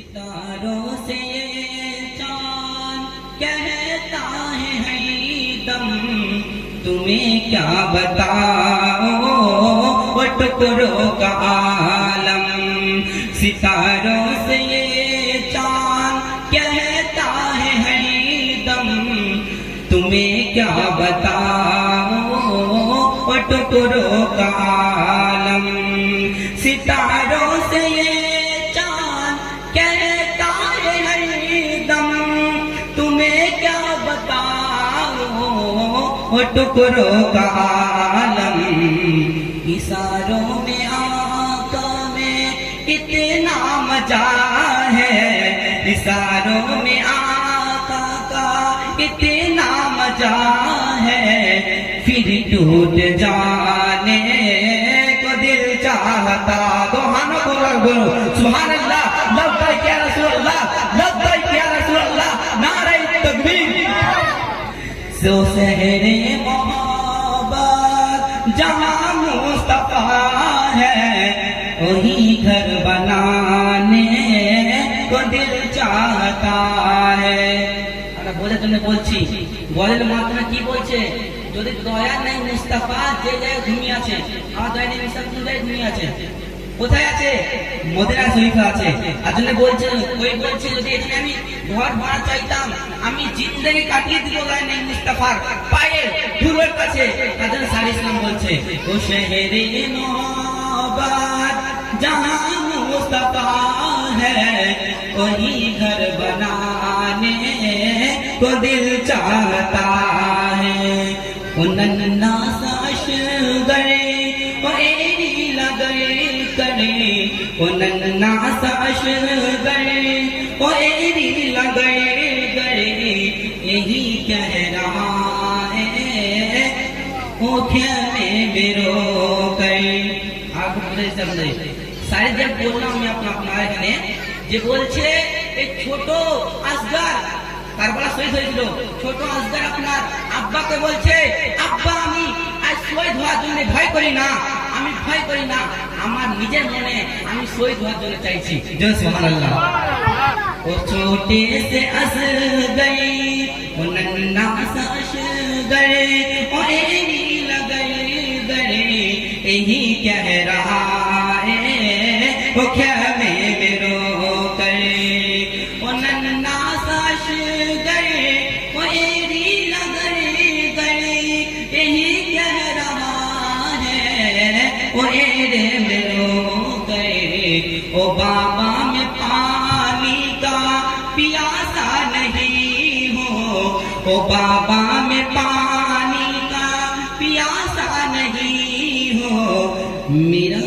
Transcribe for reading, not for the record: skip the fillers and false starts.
सितारों से ये चांद कहता है हरदम, तुम्हें क्या बताओ वो टुकड़ों का आलम। सितारों से ये चांद कहता है हरदम, तुम्हें क्या बताओ वो टुकड़ों का आलम। सितारों से ये चांद कहता है हरदम, तुम्हें क्या बताओ वो टुकड़ों का आलम। इशारों में आका में इतना मजा है, इशारों में आका का इतना मजा है, फिर टूट जाने को दिल चाहता। दोहानो बोलो सुभान अल्लाह, लब्बैक या रसूल अल्लाह, लब्बैक या रसूल अल्लाह, नारे तकबीर। सो शहरे मोहब्बत जहाँ मुस्तफा है, वही घर बनाने को दिल चाहता है। আমরা বোঝার জন্য বলছি, বলের মাধ্যমে কি বলছে? যদি দয়া নেই মুস্তাফা যে জায়গায় ঘুমিয়ে আছে, আমার দয়া নেই মুস্তাফা কোন জায়গায় ঘুমিয়ে আছে? কোথায় আছে? মদিনা শরীফে আছে। আর জন্য বলছে, ওই বলছে যদি এখানে আমি ঘর ভাড়া চাইতাম, আমি জিন্দেগি কাটিয়ে দিব দয়া নেই মুস্তাফার পায়ে ধুলোর কাছে। আর জন্য সারি ইসলাম বলছে, ও শহরে मोहब्बत जहाँ मुस्तफा है, वही घर बनाने को दिल चाहता है। वो नन्ना सा अशगरे वो एरी लगरे करे, वो नन्ना सा अशगरे वो एरी लगरे करे, यही कह रहा है वो क्या में मेरो कई। সারি যে বললাম আমি আপনার এখানে যে বলছে এই ছোট আসগার কারবালা শহীদ হয়েছিল, ছোট আসগার আপনার আব্বাকে বলছে, আব্বা আমি আজ শহীদ হওয়ার জন্য ভয় করি না, আমি ভয় করি না, আমার নিজের মনে আমি শহীদ হওয়ার জন্য চাইছি। জয় সুবহানাল্লাহ। ও ছোটে সে আসগার ও নন্না সা আসগার ও एरी लगरे गरे, यही कह रहा है वो क्या में मेरो करे। वो नन्ना सा अशगर वो एरी लगरे गरे, यही कह रहा है वो एरे मेरो करे। ओ बाबा में पानी का प्यासा नहीं हो, ओ बाबा में पानी का प्यासा नहीं हो, मेरा